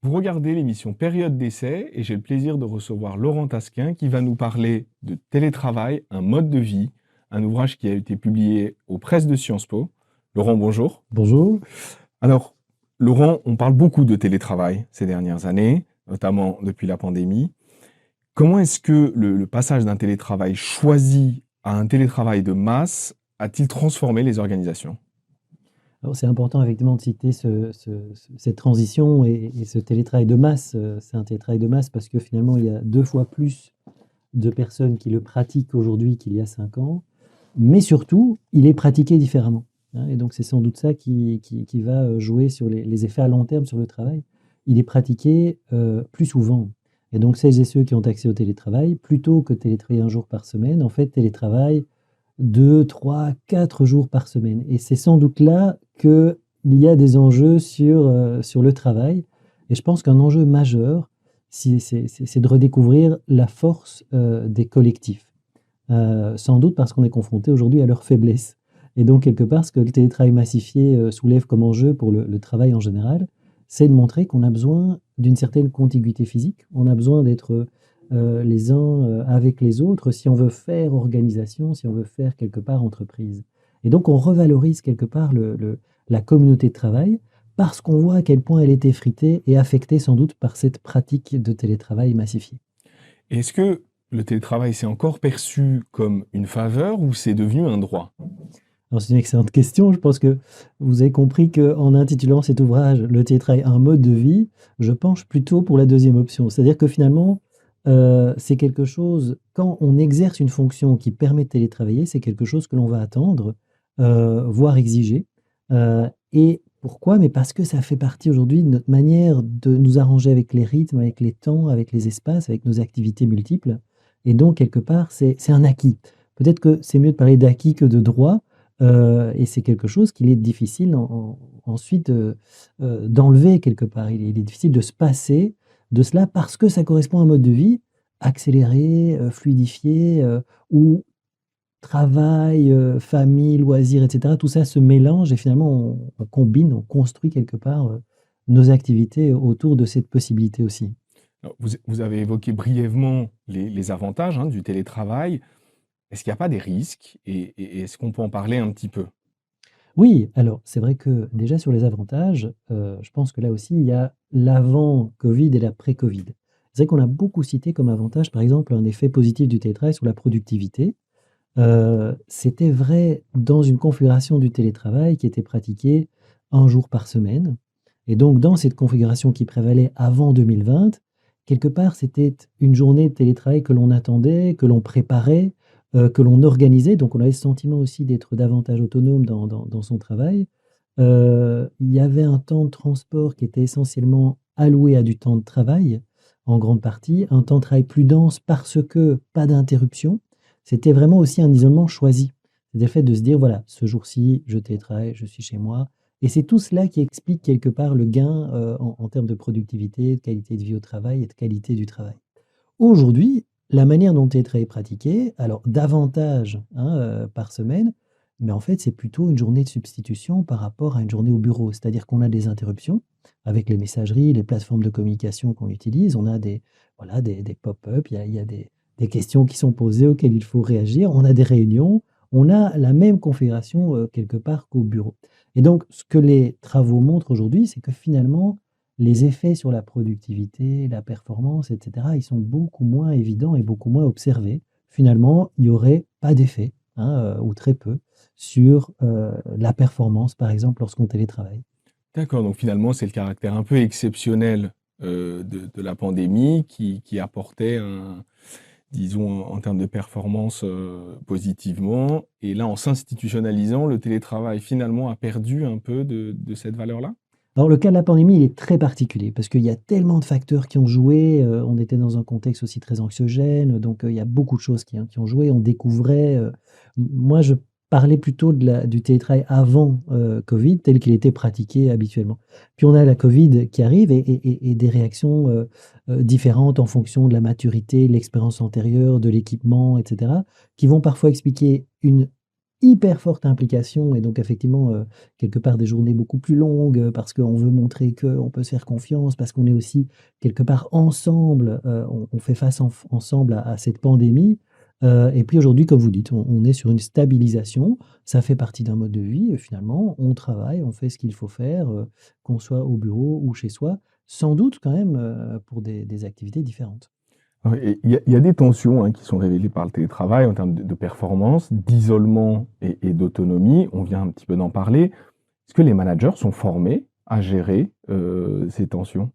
Vous regardez l'émission Période d'essai et j'ai le plaisir de recevoir Laurent Tasquin qui va nous parler de télétravail, un mode de vie, un ouvrage qui a été publié aux presses de Sciences Po. Laurent, bonjour. Bonjour. Alors, Laurent, on parle beaucoup de télétravail ces dernières années, notamment depuis la pandémie. Comment est-ce que le passage d'un télétravail choisi à un télétravail de masse a-t-il transformé les organisations? Alors c'est important effectivement de citer cette transition et ce télétravail de masse. C'est un télétravail de masse parce que finalement, il y a 2 fois plus de personnes qui le pratiquent aujourd'hui qu'il y a 5 ans, mais surtout, il est pratiqué différemment, hein, et donc c'est sans doute ça qui va jouer sur les effets à long terme sur le travail. Il est pratiqué, plus souvent, et donc celles et ceux qui ont accès au télétravail, plutôt que de télétravailler 1 jour par semaine, en fait, télétravaillent 2, 3, 4 jours par semaine, et c'est sans doute là qu'il y a des enjeux sur le travail, et je pense qu'un enjeu majeur, c'est de redécouvrir la force, des collectifs. Sans doute parce qu'on est confronté aujourd'hui à leurs faiblesses, et donc quelque part, ce que le télétravail massifié, soulève comme enjeu pour le travail en général, c'est de montrer qu'on a besoin d'une certaine contiguïté physique. On a besoin d'être, les uns, avec les autres si on veut faire organisation, si on veut faire quelque part entreprise, et donc on revalorise quelque part la communauté de travail parce qu'on voit à quel point elle est effritée et affectée sans doute par cette pratique de télétravail massifié. Et est-ce que le télétravail s'est encore perçu comme une faveur ou c'est devenu un droit? Alors c'est une excellente question. Je pense que vous avez compris qu'en intitulant cet ouvrage «Le télétravail, un mode de vie», je penche plutôt pour la deuxième option. C'est-à-dire que finalement, c'est quelque chose quand on exerce une fonction qui permet de télétravailler, c'est quelque chose que l'on va attendre, voire exiger. Et pourquoi? Mais parce que ça fait partie aujourd'hui de notre manière de nous arranger avec les rythmes, avec les temps, avec les espaces, avec nos activités multiples, et donc quelque part, c'est un acquis. Peut-être que c'est mieux de parler d'acquis que de droit, et c'est quelque chose qu'il est difficile ensuite, d'enlever quelque part. Il est difficile de se passer de cela parce que ça correspond à un mode de vie accéléré, fluidifié, où travail, famille, loisirs, et cetera, tout ça se mélange et finalement on combine, on construit quelque part, nos activités autour de cette possibilité aussi. Alors, vous avez évoqué brièvement les avantages hein, du télétravail. Est-ce qu'il n'y a pas des risques et est-ce qu'on peut en parler un petit peu? Oui, alors c'est vrai que déjà sur les avantages, je pense que là aussi il y a l'avant Covid et l'après Covid. C'est vrai qu'on a beaucoup cité comme avantage, par exemple, un effet positif du télétravail sur la productivité. C'était vrai dans une configuration du télétravail qui était pratiquée 1 jour par semaine, et donc dans cette configuration qui prévalait avant 2020, quelque part, c'était une journée de télétravail que l'on attendait, que l'on préparait, que l'on organisait, donc on avait ce sentiment aussi d'être davantage autonome dans son travail. Il y avait un temps de transport qui était essentiellement alloué à du temps de travail, en grande partie, un temps de travail plus dense parce que pas d'interruption. C'était vraiment aussi un isolement choisi. C'était le fait de se dire: «Voilà, ce jour-ci, je télétravaille, je suis chez moi», et c'est tout cela qui explique quelque part le gain, en termes de productivité, de qualité de vie au travail et de qualité du travail. Aujourd'hui, la manière dont le télétravail est pratiqué, alors davantage, hein, par semaine, mais en fait, c'est plutôt une journée de substitution par rapport à une journée au bureau. C'est-à-dire qu'on a des interruptions avec les messageries, les plateformes de communication qu'on utilise. On a des, voilà, des pop-up, il y a des questions qui sont posées auxquelles il faut réagir. On a des réunions, on a la même configuration, quelque part qu'au bureau. Et donc, ce que les travaux montrent aujourd'hui, c'est que finalement, les effets sur la productivité, la performance, et cetera, ils sont beaucoup moins évidents et beaucoup moins observés. Finalement, il y aurait pas d'effet, hein, ou très peu, sur, la performance, par exemple, lorsqu'on télétravaille. D'accord, donc finalement, c'est le caractère un peu exceptionnel de la pandémie qui apportait un, disons, en termes de performance positivement. Et là, en s'institutionnalisant, le télétravail finalement a perdu un peu de cette valeur-là? Alors le cas de la pandémie, il est très particulier parce qu'il y a tellement de facteurs qui ont joué, on était dans un contexte aussi très anxiogène, donc il y a beaucoup de choses qui ont joué. On découvrait, moi je parler plutôt du télétravail avant Covid, tel qu'il était pratiqué habituellement. Puis on a la Covid qui arrive et des réactions différentes en fonction de la maturité, de l'expérience antérieure, de l'équipement, etc., qui vont parfois expliquer une hyper forte implication et donc effectivement, quelque part des journées beaucoup plus longues, parce qu'on veut montrer qu'on peut se faire confiance, parce qu'on est aussi quelque part ensemble, on fait face ensemble à cette pandémie. Et puis aujourd'hui, comme vous dites, on est sur une stabilisation. Ça fait partie d'un mode de vie, finalement. On travaille, on fait ce qu'il faut faire, qu'on soit au bureau ou chez soi, sans doute quand même, pour des activités différentes. Ouais, et il y a des tensions, hein, qui sont révélées par le télétravail en termes de performance, d'isolement et d'autonomie. On vient un petit peu d'en parler. Est-ce que les managers sont formés à gérer, ces tensions?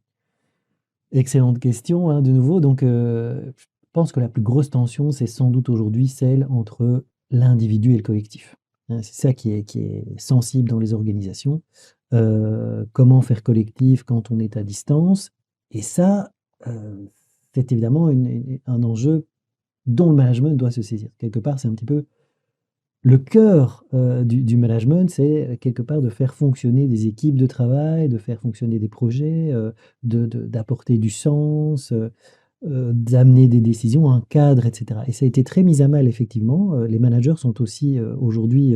Excellente question, hein, de nouveau. Donc, je pense que la plus grosse tension, c'est sans doute aujourd'hui celle entre l'individu et le collectif. Hein, c'est ça qui est sensible dans les organisations. Comment faire collectif quand on est à distance? Et ça, c'est évidemment un enjeu dont le management doit se saisir. Quelque part, c'est un petit peu le cœur, du management, c'est, quelque part de faire fonctionner des équipes de travail, de faire fonctionner des projets, d'apporter du sens, d'amener des décisions, un cadre et cetera et ça a été très mis à mal effectivement, les managers sont aussi, aujourd'hui,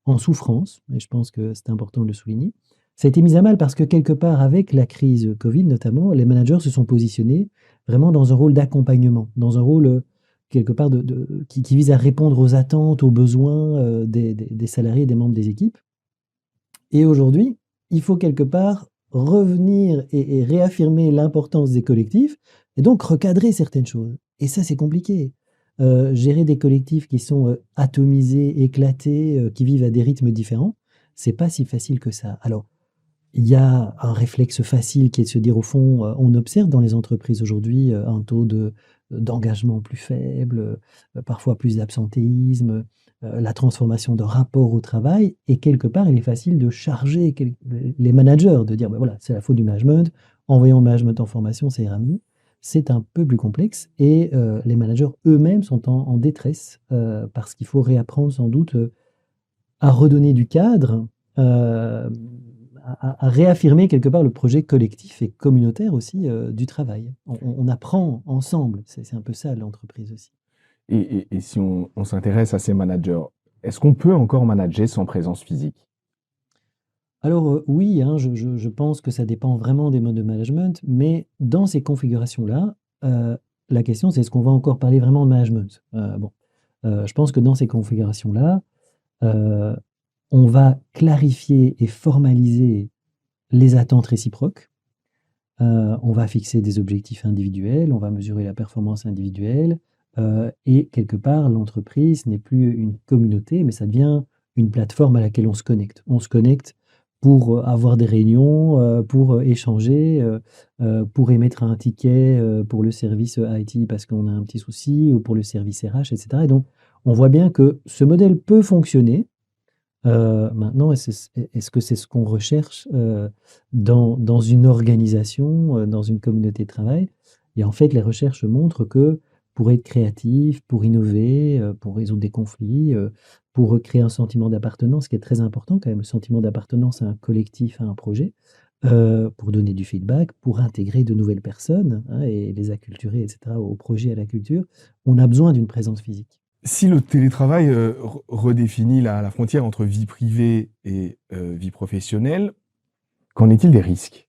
en souffrance et je pense que c'est important de le souligner. Ça a été mis à mal parce que quelque part avec la crise, Covid notamment, les managers se sont positionnés vraiment dans un rôle d'accompagnement, dans un rôle, quelque part qui vise à répondre aux attentes, aux besoins, des salariés et des membres des équipes et aujourd'hui, il faut quelque part revenir et réaffirmer l'importance des collectifs et donc recadrer certaines choses et ça, c'est compliqué. Gérer des collectifs qui sont, atomisés, éclatés, qui vivent à des rythmes différents, c'est pas si facile que ça. Alors, il y a un réflexe facile qui est de se dire au fond, on observe dans les entreprises aujourd'hui, un taux d'engagement plus faible, parfois plus d'absentéisme, la transformation de rapport au travail et quelque part, il est facile de charger les managers, de dire: «Bah, voilà, c'est la faute du management, envoyons le management en formation, ça ira mieux». C'est un peu plus complexe et les managers eux-mêmes sont en détresse, parce qu'il faut réapprendre sans doute, à redonner du cadre, hem, à réaffirmer quelque part le projet collectif et communautaire aussi, du travail. On apprend ensemble, c'est un peu ça l'entreprise aussi. Et si on s'intéresse à ces managers, est-ce qu'on peut encore manager sans présence physique? Alors, oui, hein, je pense que ça dépend vraiment des modes de management, mais dans ces configurations-là, la question c'est est-ce qu'on va encore parler vraiment de management? Bon, je pense que dans ces configurations-là, heu, on va clarifier et formaliser les attentes réciproques. On va fixer des objectifs individuels, on va mesurer la performance individuelle, et quelque part, l'entreprise n'est plus une communauté, mais ça devient une plateforme à laquelle on se connecte. On se connecte pour, avoir des réunions, pour, échanger, pour émettre un ticket, pour le service, IT parce qu'on a un petit souci ou pour le service RH et cetera et donc on voit bien que ce modèle peut fonctionner. Maintenant, est-ce que c'est ce qu'on recherche, dans une organisation, dans une communauté de travail? Et en fait, les recherches montrent que pour être créatif, pour innover, pour résoudre des conflits, pour créer un sentiment d'appartenance, qui est très important quand même, le sentiment d'appartenance à un collectif, à un projet, pour donner du feedback, pour intégrer de nouvelles personnes, hein, et les acculturer et cetera au projet, à la culture, on a besoin d'une présence physique. Si le télétravail, redéfinit la frontière entre vie privée et vie professionnelle, qu'en est-il des risques?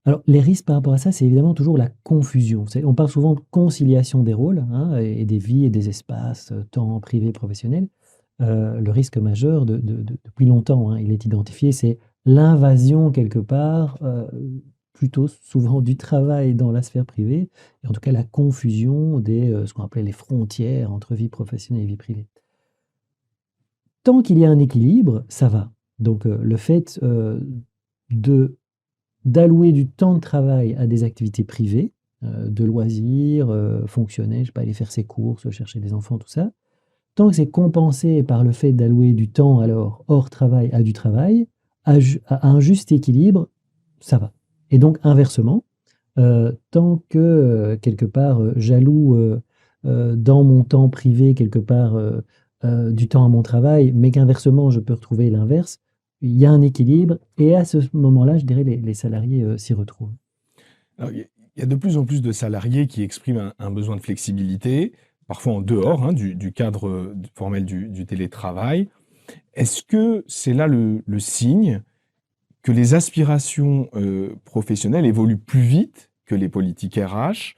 Alors, les risques par rapport à ça, c'est évidemment toujours la confusion. On parle souvent de conciliation des rôles hein, et des vies et des espaces, temps privé, professionnel. Le risque majeur depuis longtemps, hein, il est identifié, c'est l'invasion quelque part, plutôt souvent du travail dans la sphère privée, et en tout cas la confusion ce qu'on appelait les frontières entre vie professionnelle et vie privée. Tant qu'il y a un équilibre, ça va. Donc, le fait, de d'allouer du temps de travail à des activités privées, de loisirs, fonctionnels, je sais pas, aller faire ses courses, chercher les enfants, tout ça. Tant que c'est compensé par le fait d'allouer du temps alors hors travail à du travail, à un juste équilibre, ça va. Et donc inversement, tant que, quelque part, j'alloue, dans mon temps privé quelque part, du temps à mon travail, mais qu'inversement, je peux retrouver l'inverse. Il y a un équilibre et à ce moment-là, je dirais les salariés s'y retrouvent. Alors, il y a de plus en plus de salariés qui expriment un besoin de flexibilité, parfois en dehors, hein, du cadre, formel du télétravail. Est-ce que c'est là le signe que les aspirations, professionnelles évoluent plus vite que les politiques RH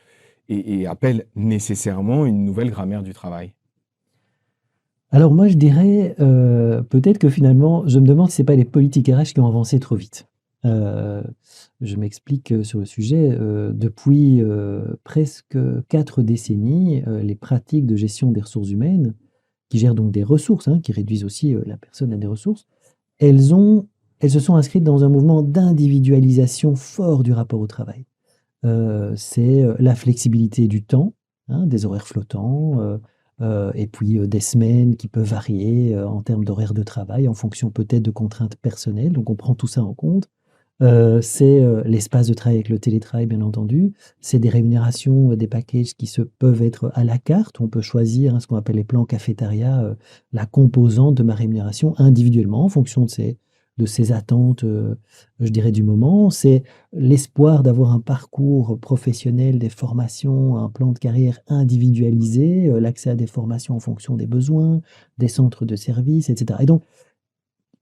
et appellent nécessairement une nouvelle grammaire du travail? Alors moi, je dirais, peut-être que finalement, je me demande si c'est pas les politiques RH qui ont avancé trop vite. Heu, je m'explique, sur le sujet, depuis, presque 4 décennies, les pratiques de gestion des ressources humaines, qui gèrent donc des ressources, hein, qui réduisent aussi, la personne à des ressources, elles ont elles se sont inscrites dans un mouvement d'individualisation fort du rapport au travail. C'est, la flexibilité du temps, hein, des horaires flottants, et puis, des semaines qui peuvent varier, en termes d'horaires de travail en fonction peut-être de contraintes personnelles, donc on prend tout ça en compte. C'est, l'espace de travail avec le télétravail bien entendu. C'est des rémunérations, des packages qui se peuvent être à la carte. On peut choisir, hein, ce qu'on appelle les plans cafétéria, la composante de ma rémunération individuellement en fonction de ses attentes, je dirais du moment. C'est l'espoir d'avoir un parcours professionnel, des formations, un plan de carrière individualisé, l'accès à des formations en fonction des besoins, des centres de services et cetera et donc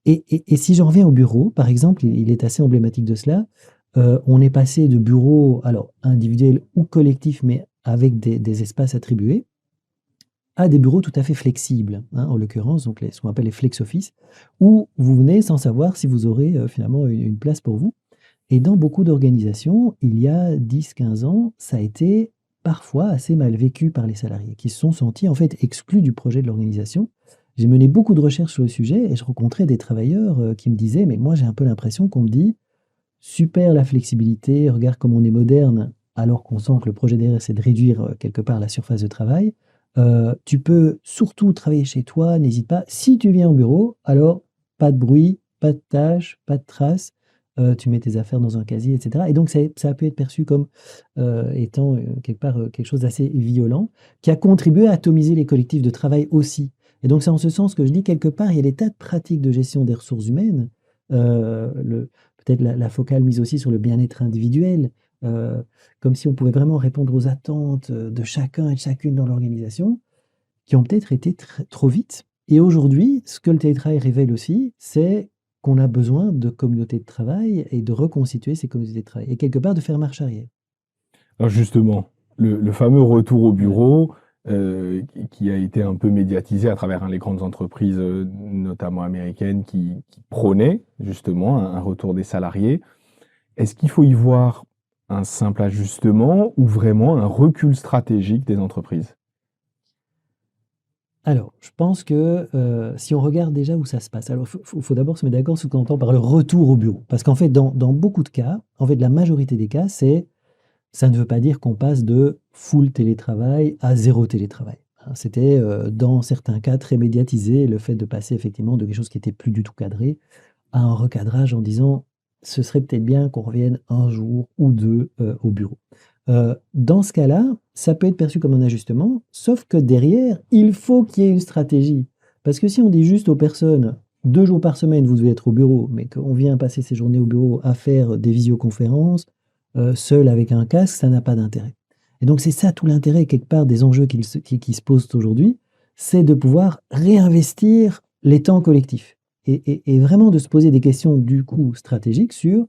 et si j'en reviens au bureau, par exemple, il est assez emblématique de cela. On est passé de bureaux, alors individuels ou collectifs, mais avec des espaces attribués, à des bureaux tout à fait flexibles, hein, en l'occurrence, donc ce qu'on appelle les flex office, où vous venez sans savoir si vous aurez, finalement une place pour vous. Et dans beaucoup d'organisations, il y a 10, 15 ans, ça a été parfois assez mal vécu par les salariés qui se sont sentis en fait exclus du projet de l'organisation. J'ai mené beaucoup de recherches sur le sujet et je rencontrais des travailleurs qui me disaient, mais moi j'ai un peu l'impression qu'on me dit, super la flexibilité, regarde comme on est moderne, alors qu'on sent que le projet derrière c'est de réduire quelque part la surface de travail. Tu peux surtout travailler chez toi, n'hésite pas. Si tu viens au bureau, alors pas de bruit, pas de tâches, pas de traces. Tu mets tes affaires dans un casier, et cetera et donc ça a pu être perçu comme, étant, quelque part, quelque chose d'assez violent, qui a contribué à atomiser les collectifs de travail aussi et donc c'est en ce sens que je dis quelque part, il y a des tas de pratiques de gestion des ressources humaines, le peut-être la focale mise aussi sur le bien-être individuel, heu, comme si on pouvait vraiment répondre aux attentes, de chacun et de chacune dans l'organisation, qui ont peut-être été trop vite. Et aujourd'hui, ce que le télétravail révèle aussi, c'est qu'on a besoin de communautés de travail et de reconstituer ces communautés de travail et quelque part de faire marche arrière. Alors justement, le fameux retour au Ouais. bureau, qui a été un peu médiatisé à travers, hein, les grandes entreprises, notamment américaines qui prônaient justement un retour des salariés. Est-ce qu'il faut y voir un simple ajustement ou vraiment un recul stratégique des entreprises? Alors, je pense que, si on regarde déjà où ça se passe, alors faut d'abord se mettre d'accord sur ce qu'on entend par le retour au bureau. Parce qu'en fait, dans beaucoup de cas, en fait, la majorité des cas, ça ne veut pas dire qu'on passe de full télétravail à zéro télétravail, hein. C'était, dans certains cas très médiatisé, le fait de passer effectivement de quelque chose qui était plus du tout cadré à un recadrage en disant: «Ce serait peut-être bien qu'on revienne un jour ou 2 au bureau». Dans ce cas-là, ça peut être perçu comme un ajustement, sauf que derrière, il faut qu'il y ait une stratégie. Parce que si on dit juste aux personnes: «2 jours par semaine, vous devez être au bureau», mais qu'on vient passer ses journées au bureau à faire des visioconférences, seul avec un casque, ça n'a pas d'intérêt. Et donc c'est ça tout l'intérêt quelque part des enjeux qui se posent aujourd'hui, c'est de pouvoir réinvestir les temps collectifs et vraiment de se poser des questions du coup stratégiques sur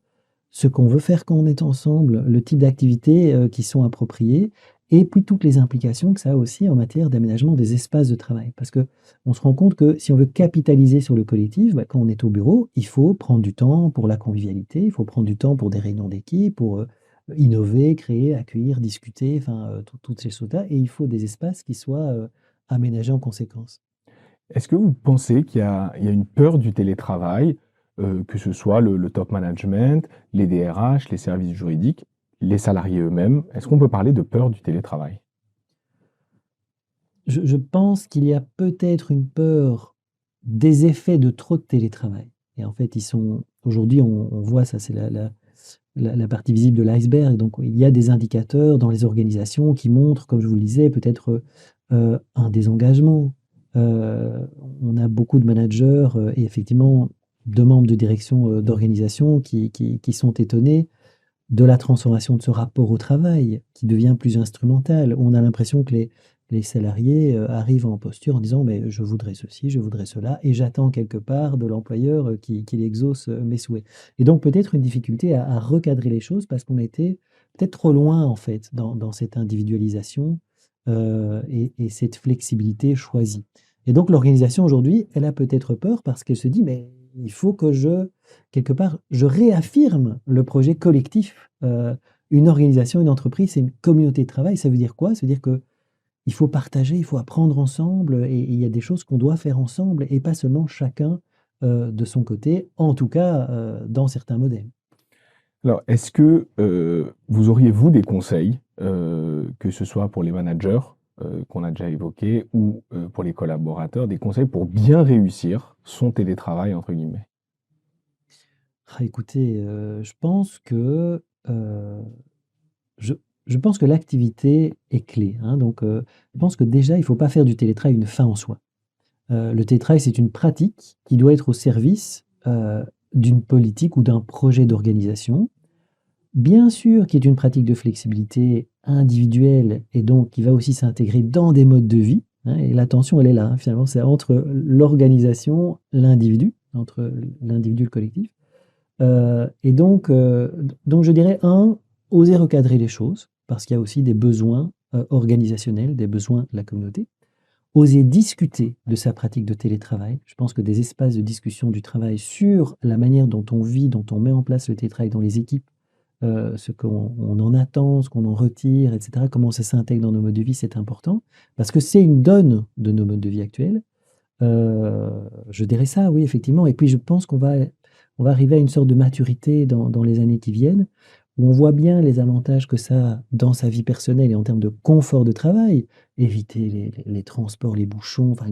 ce qu'on veut faire quand on est ensemble, le type d'activités, qui sont appropriées et puis toutes les implications que ça a aussi en matière d'aménagement des espaces de travail. Parce qu'on se rend compte que si on veut capitaliser sur le collectif, bah, quand on est au bureau, il faut prendre du temps pour la convivialité, il faut prendre du temps pour des réunions d'équipe, pour, innover, créer, accueillir, discuter, enfin, toutes ces choses-là et il faut des espaces qui soient, aménagés en conséquence. Est-ce que vous pensez qu'il y a une peur du télétravail, que ce soit le top management, les DRH, les services juridiques, les salariés eux-mêmes? Est-ce qu'on peut parler de peur du télétravail? Je pense qu'il y a peut-être une peur des effets de trop de télétravail et en fait, ils sont aujourd'hui, on voit ça, c'est la partie visible de l'iceberg, donc il y a des indicateurs dans les organisations qui montrent, comme je vous le disais, peut-être, un désengagement, Heu, on a beaucoup de managers, et effectivement de membres de direction, d'organisation qui sont étonnés de la transformation de ce rapport au travail qui devient plus instrumental. On a l'impression que les salariés, arrivent en posture en disant: «Mais je voudrais ceci, je voudrais cela et j'attends quelque part de l'employeur, qu'il exauce, mes souhaits» et donc peut-être une difficulté à recadrer les choses parce qu'on a été peut-être trop loin en fait dans cette individualisation, et cette flexibilité choisie et donc l'organisation aujourd'hui, elle a peut-être peur parce qu'elle se dit: «Mais il faut que je quelque part, je réaffirme le projet collectif. Une organisation, une entreprise, c'est une communauté de travail. Ça veut dire quoi? Ça veut dire qu'il faut partager, il faut apprendre ensemble et il y a des choses qu'on doit faire ensemble et pas seulement chacun, de son côté, en tout cas, dans certains modèles. Alors, est-ce que, vous auriez, vous, des conseils, que ce soit pour les managers, qu'on a déjà évoqués ou, pour les collaborateurs, des conseils pour bien réussir son «télétravail» entre guillemets? Ah écoutez, je pense que, je je pense que l'activité est clé, hein, donc je pense que déjà, il ne faut pas faire du télétravail une fin en soi. Le télétravail, c'est une pratique qui doit être au service, d'une politique ou d'un projet d'organisation. Bien sûr, qui est une pratique de flexibilité individuelle et donc qui va aussi s'intégrer dans des modes de vie, hein, et l'attention, elle est là, hein, finalement, c'est entre l'organisation, l'individu, entre l'individu et le collectif. Et donc je dirais un, oser recadrer les choses, parce qu'il y a aussi des besoins, organisationnels, des besoins de la communauté. Oser discuter de sa pratique de télétravail. Je pense que des espaces de discussion du travail sur la manière dont on vit, dont on met en place le télétravail dans les équipes, ce qu'on en attend, ce qu'on en retire, et cetera, comment ça s'intègre dans nos modes de vie, c'est important. Parce que c'est une donne de nos modes de vie actuels. Heu, je dirais ça, oui, effectivement et puis je pense qu'on va arriver à une sorte de maturité dans les années qui viennent, où on voit bien les avantages que ça a dans sa vie personnelle et en termes de confort de travail. Éviter les transports, les bouchons, enfin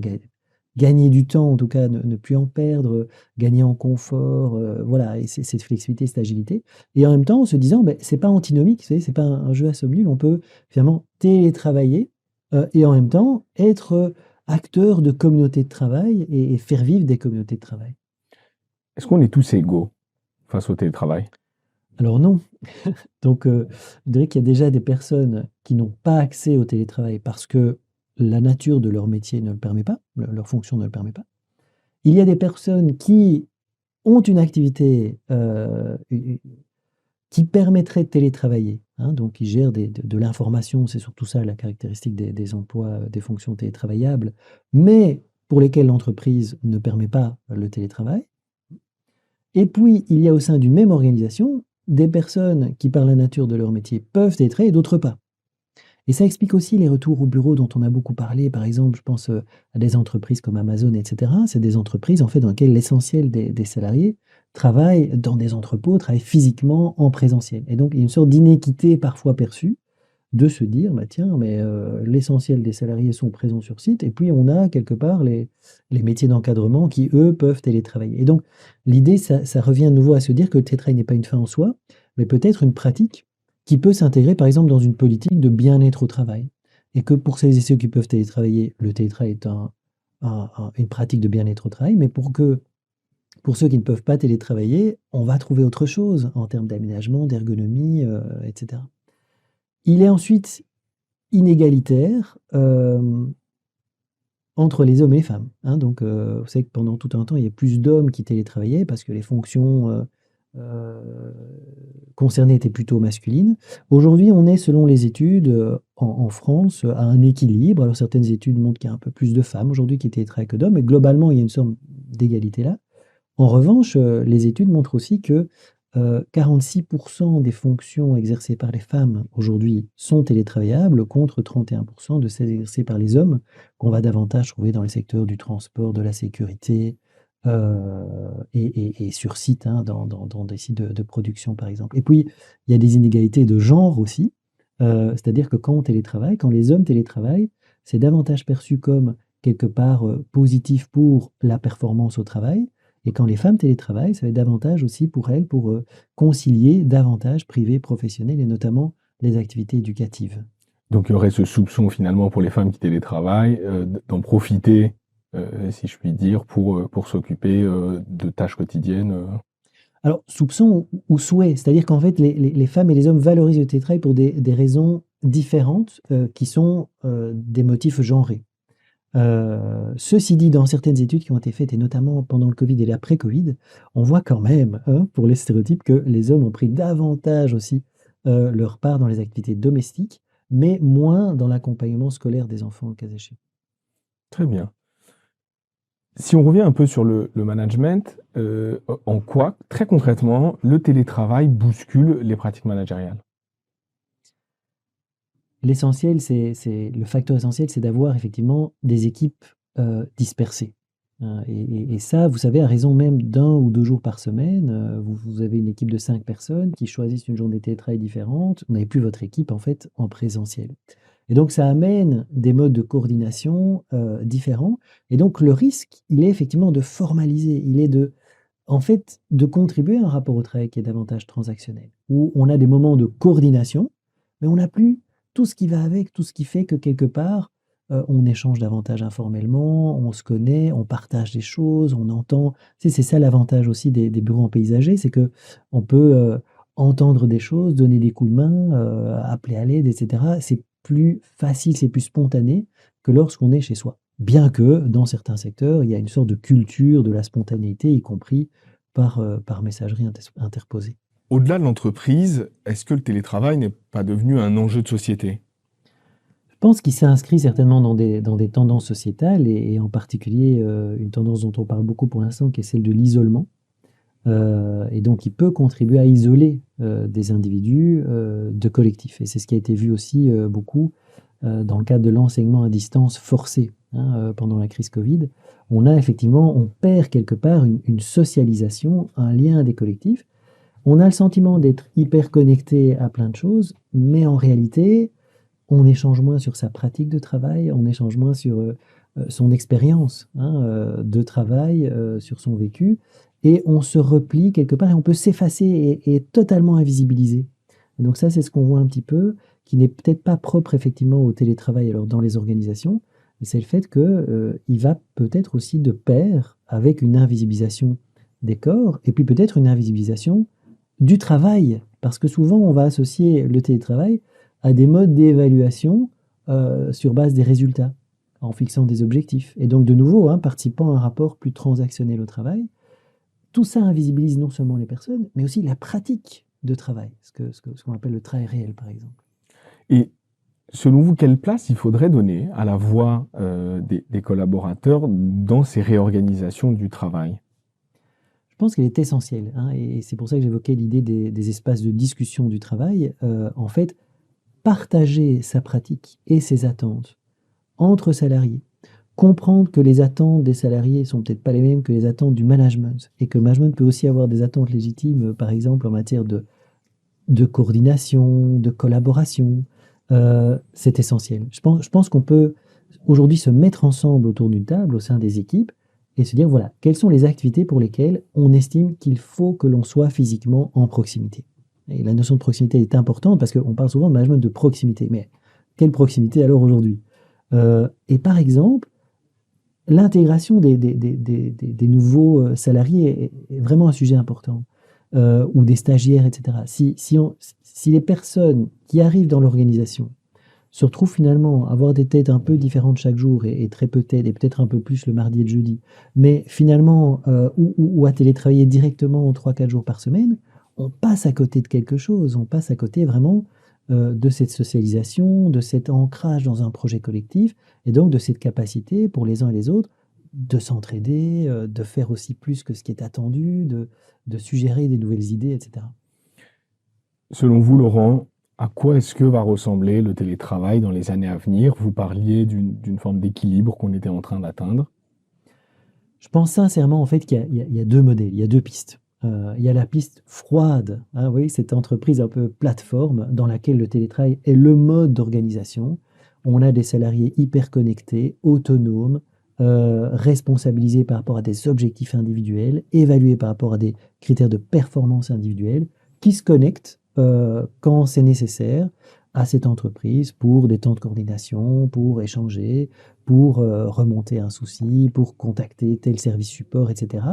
gagner du temps, en tout cas ne plus en perdre, gagner en confort, voilà et c'est cette flexibilité, cette agilité et en même temps en se disant: «Beh, c'est pas antinomique», vous savez, c'est pas un jeu à somme nulle. On peut finalement télétravailler, et en même temps être, acteurs de communautés de travail et faire vivre des communautés de travail. Est-ce qu'on est tous égaux face au télétravail? Alors non, donc je dirais qu'il y a déjà des personnes qui n'ont pas accès au télétravail parce que la nature de leur métier ne le permet pas, leur fonction ne le permet pas. Il y a des personnes qui ont une activité, u qui permettrait de télétravailler, hein, donc qui gèrent de l'information, c'est surtout ça la caractéristique des emplois, des fonctions télétravaillables, mais pour lesquelles l'entreprise ne permet pas le télétravail. Et puis, il y a au sein d'une même organisation, des personnes qui, par la nature de leur métier, peuvent être et d'autres pas. Et ça explique aussi les retours au bureau dont on a beaucoup parlé. Par exemple, je pense, à des entreprises comme Amazon et cetera. C'est des entreprises, en fait, dans lesquelles l'essentiel des salariés travaillent dans des entrepôts, travaillent physiquement en présentiel. Et donc, il y a une sorte d'inéquité parfois perçue de se dire: «Bah, tiens, mais l'essentiel des salariés sont présents sur site et puis on a quelque part les métiers d'encadrement qui, eux, peuvent télétravailler» et donc l'idée, ça revient de nouveau à se dire que le télétravail n'est pas une fin en soi, mais peut-être une pratique qui peut s'intégrer, par exemple, dans une politique de bien-être au travail et que pour celles et ceux qui peuvent télétravailler, le télétravail est une pratique de bien-être au travail, mais pour ceux qui ne peuvent pas télétravailler, on va trouver autre chose en termes d'aménagement, d'ergonomie, et cetera. Il est ensuite inégalitaire, entre les hommes et les femmes, hein, donc vous savez que pendant tout un temps, il y a plus d'hommes qui télétravaillaient parce que les fonctions, heu, concernées étaient plutôt masculines. Aujourd'hui, on est selon les études, en France, à un équilibre. Alors certaines études montrent qu'il y a un peu plus de femmes aujourd'hui qui télétravaillent que d'hommes, mais globalement, il y a une sorte d'égalité là. En revanche, les études montrent aussi que, 46 des fonctions exercées par les femmes aujourd'hui sont télétravaillables contre 31 de celles exercées par les hommes, qu'on va davantage trouver dans les secteurs du transport, de la sécurité, et sur site, hein, dans des sites de production, par exemple. Et puis, il y a des inégalités de genre aussi, c'est-à-dire que quand on télétravaille, quand les hommes télétravaillent, c'est davantage perçu comme quelque part, positif pour la performance au travail et quand les femmes télétravaillent, ça va être davantage aussi pour elles, pour, concilier davantage privé, professionnel et notamment les activités éducatives. Donc il y aurait ce soupçon finalement pour les femmes qui télétravaillent, d'en profiter si je puis dire, pour s'occuper de tâches quotidiennes. Alors, soupçon ou souhait, c'est-à-dire qu'en fait, les femmes et les hommes valorisent le télétravail pour des raisons différentes, qui sont, des motifs genrés. Ceci dit, dans certaines études qui ont été faites et notamment pendant le Covid et l'après-Covid, on voit quand même, hein, pour les stéréotypes, que les hommes ont pris davantage aussi, leur part dans les activités domestiques, mais moins dans l'accompagnement scolaire des enfants, le cas échéant. Très bien. Si on revient un peu sur le management, en quoi, très concrètement, le télétravail bouscule les pratiques managériales? L'essentiel, c'est le facteur essentiel, c'est d'avoir effectivement des équipes, dispersées, et ça, vous savez, à raison même d'un ou 2 jours par semaine, vous avez une équipe de 5 personnes qui choisissent une journée de télétravail différente. Vous n'avez plus votre équipe, en fait, en présentiel et donc ça amène des modes de coordination, différents et donc le risque, il est effectivement de formaliser, il est en fait, de contribuer à un rapport au travail qui est davantage transactionnel, où on a des moments de coordination, mais on n'a plus tout ce qui va avec, tout ce qui fait que quelque part, on échange davantage informellement, on se connaît, on partage des choses, on entend. Tu sais, c'est ça l'avantage aussi des bureaux en paysager, c'est que on peut, entendre des choses, donner des coups de main, appeler à l'aide et cetera. C'est plus facile, c'est plus spontané que lorsqu'on est chez soi. Bien que dans certains secteurs, il y a une sorte de culture de la spontanéité, y compris par messagerie interposée. Au-delà de l'entreprise, est-ce que le télétravail n'est pas devenu un enjeu de société? Je pense qu'il s'est inscrit certainement dans des tendances sociétales et en particulier, une tendance dont on parle beaucoup pour l'instant qui est celle de l'isolement, et donc il peut contribuer à isoler, des individus, de collectifs et c'est ce qui a été vu aussi, beaucoup, dans le cadre de l'enseignement à distance forcé, hein, pendant la crise Covid. On perd quelque part une socialisation, un lien des collectifs. On a le sentiment d'être hyper connecté à plein de choses, mais en réalité, on échange moins sur sa pratique de travail, on échange moins sur, son expérience, hein, de travail, sur son vécu et on se replie quelque part et on peut s'effacer et totalement invisibiliser. Donc ça, c'est ce qu'on voit un petit peu, qui n'est peut-être pas propre effectivement au télétravail alors dans les organisations, mais c'est le fait que, il va peut-être aussi de pair avec une invisibilisation des corps et puis peut-être une invisibilisation du travail. Parce que souvent, on va associer le télétravail à des modes d'évaluation, sur base des résultats, en fixant des objectifs et donc de nouveau, hein, participant à un rapport plus transactionnel au travail. Tout ça invisibilise non seulement les personnes, mais aussi la pratique de travail, ce qu'on appelle le travail réel, par exemple. Et selon vous, quelle place il faudrait donner à la voix des collaborateurs dans ces réorganisations du travail? Je pense qu'elle est essentielle, hein, et c'est pour ça que j'évoquais l'idée des espaces de discussion du travail. En fait, partager sa pratique et ses attentes entre salariés, comprendre que les attentes des salariés sont peut-être pas les mêmes que les attentes du management et que le management peut aussi avoir des attentes légitimes, par exemple en matière de coordination, de collaboration, c'est essentiel. Je pense qu'on peut aujourd'hui se mettre ensemble autour d'une table au sein des équipes et se dire, voilà, quelles sont les activités pour lesquelles on estime qu'il faut que l'on soit physiquement en proximité. Et la notion de proximité est importante parce qu'on parle souvent de management de proximité. Mais quelle proximité alors aujourd'hui? Et par exemple, l'intégration des nouveaux salariés est vraiment un sujet important, ou des stagiaires, etc. Si les personnes qui arrivent dans l'organisation se retrouvent finalement à avoir des têtes un peu différentes chaque jour et très peu têtes, et peut-être un peu plus le mardi et le jeudi, mais finalement, ou à télétravailler directement 3-4 jours par semaine, on passe à côté de quelque chose. On passe à côté vraiment de cette socialisation, de cet ancrage dans un projet collectif et donc de cette capacité pour les uns et les autres de s'entraider, de faire aussi plus que ce qui est attendu, de suggérer des nouvelles idées, etc. Selon vous, Laurent, à quoi est-ce que va ressembler le télétravail dans les années à venir? Vous parliez d'une forme d'équilibre qu'on était en train d'atteindre. Je pense sincèrement en fait qu'il y a 2 modèles, il y a 2 pistes. Il y a la piste froide, hein, vous voyez cette entreprise un peu plateforme dans laquelle le télétravail est le mode d'organisation. On a des salariés hyper connectés, autonomes, responsabilisés par rapport à des objectifs individuels, évalués par rapport à des critères de performance individuelle, qui se connectent, quand c'est nécessaire, à cette entreprise pour des temps de coordination, pour échanger, pour remonter un souci, pour contacter tel service support, etc.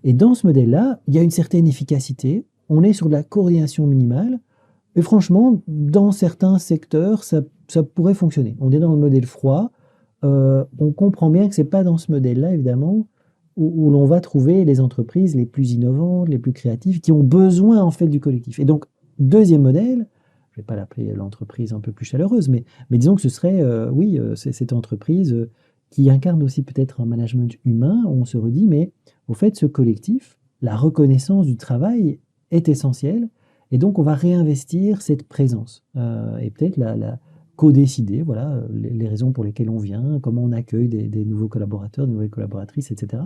Et dans ce modèle-là, il y a une certaine efficacité. On est sur de la coordination minimale. Et franchement, dans certains secteurs, ça pourrait fonctionner. On est dans le modèle froid. On comprend bien que c'est pas dans ce modèle-là, évidemment, où l'on va trouver les entreprises les plus innovantes, les plus créatives, qui ont besoin en fait du collectif. Et donc, deuxième modèle, je vais pas l'appeler l'entreprise un peu plus chaleureuse, mais disons que ce serait, oui, c'est cette entreprise qui incarne aussi peut-être un management humain, où on se redit, mais au fait, ce collectif, la reconnaissance du travail est essentielle, et donc on va réinvestir cette présence, et peut-être la co-décider, voilà, les raisons pour lesquelles on vient, comment on accueille des nouveaux collaborateurs, des nouvelles collaboratrices, etc.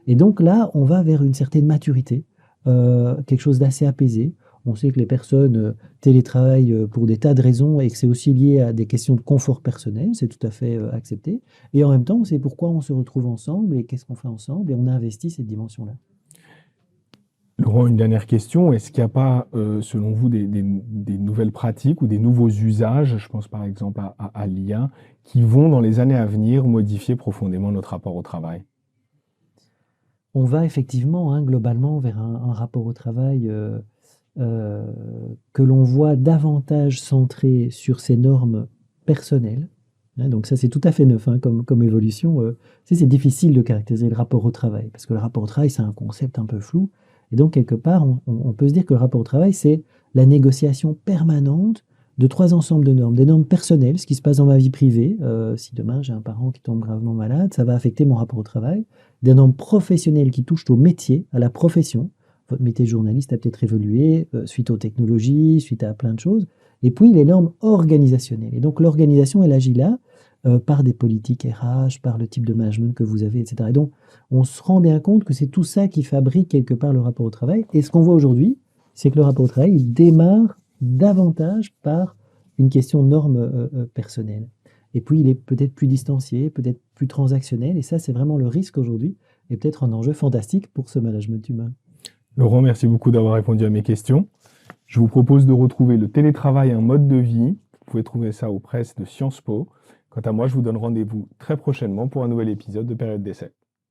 Et donc là, on va vers une certaine maturité, quelque chose d'assez apaisé. On sait que les personnes télétravaillent pour des tas de raisons et que c'est aussi lié à des questions de confort personnel, c'est tout à fait accepté. Et en même temps, on sait pourquoi on se retrouve ensemble et qu'est-ce qu'on fait ensemble et on investit cette dimension-là. Laurent, une dernière question. Est-ce qu'il n'y a pas, selon vous, des nouvelles pratiques ou des nouveaux usages, je pense par exemple à l'IA, qui vont dans les années à venir modifier profondément notre rapport au travail? On va effectivement, hein, globalement, vers un rapport au travail euh, que l'on voit davantage centré sur ces normes personnelles. Hein, donc ça, c'est tout à fait neuf, hein, comme évolution. C'est difficile de caractériser le rapport au travail, parce que le rapport au travail, c'est un concept un peu flou. Et donc, quelque part, on peut se dire que le rapport au travail, c'est la négociation permanente de trois ensembles de normes. Des normes personnelles, ce qui se passe dans ma vie privée. Si demain, j'ai un parent qui tombe gravement malade, ça va affecter mon rapport au travail. Des normes professionnelles qui touchent au métier, à la profession. Votre métier de journaliste a peut-être évolué suite aux technologies, suite à plein de choses. Et puis, les normes organisationnelles. Et donc, l'organisation, elle agit là par des politiques RH, par le type de management que vous avez, etc. Et donc, on se rend bien compte que c'est tout ça qui fabrique quelque part le rapport au travail. Et ce qu'on voit aujourd'hui, c'est que le rapport au travail il démarre davantage par une question de normes personnelles. Et puis, il est peut-être plus distancié, peut-être plus transactionnel. Et ça, c'est vraiment le risque aujourd'hui et peut-être un enjeu fantastique pour ce management humain. Laurent, merci beaucoup d'avoir répondu à mes questions. Je vous propose de retrouver le télétravail, un mode de vie. Vous pouvez trouver ça aux presses de Sciences Po. Quant à moi, je vous donne rendez-vous très prochainement pour un nouvel épisode de Période d'essai.